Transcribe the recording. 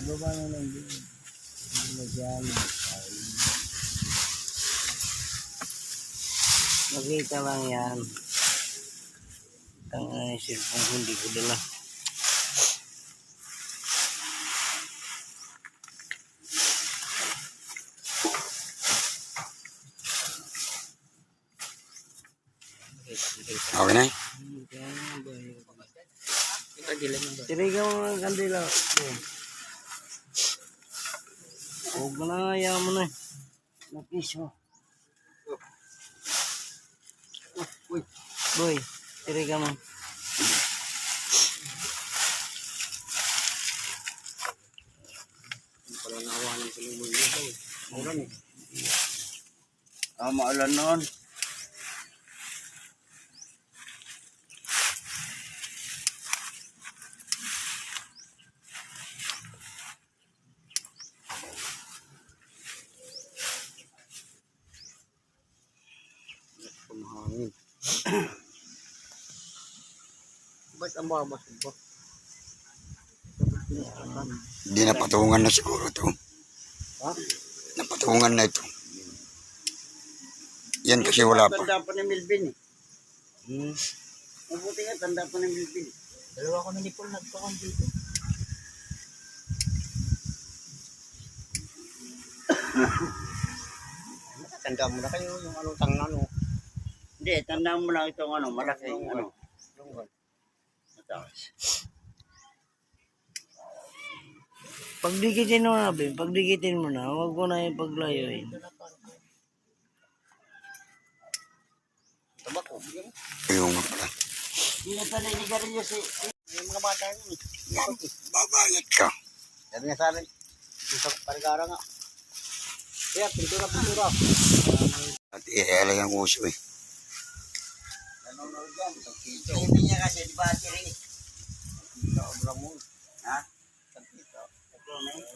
Baba na lang din. Nagyan. Makita lang yan. Ang cellphone ko hindi ko dala. Okay na. Tirigan mo ng kandila. Huwag mo na, ayaw mo na. Napiso. Boy, tirigan mo. Pala nawanan sa lumul nito. Maulan eh. Maulan noon. Pumahangin. Ba't ang babas ba? Hindi napatungan na siguro to. Ha? Napatungan na ito. Yan kasi wala pa. Tanda pa ni Melvin eh. Mabuti nga, tanda pa ni Melvin. Dalawa ko na ni Paul nagpakon dito. Tanda mo na kayo yung ano tangan. Hindi, tandaan mo lang itong ano, malaking ano. Mataas. Pagdikitin mo na, Ben. Pagdikitin mo na. Huwag mo na yung paglayuin. Tabako. Ayun nga pala. Hindi na pala nigarilyo si... Yung mga bata yun eh. Babayad ka. Sabi nga sa amin, sa parigara nga. Kaya, pintura. At ihalay ang uso eh. Nanonood yan. Hindi niya kasi di battery. Sa obra mo. Ha? Ito na yun.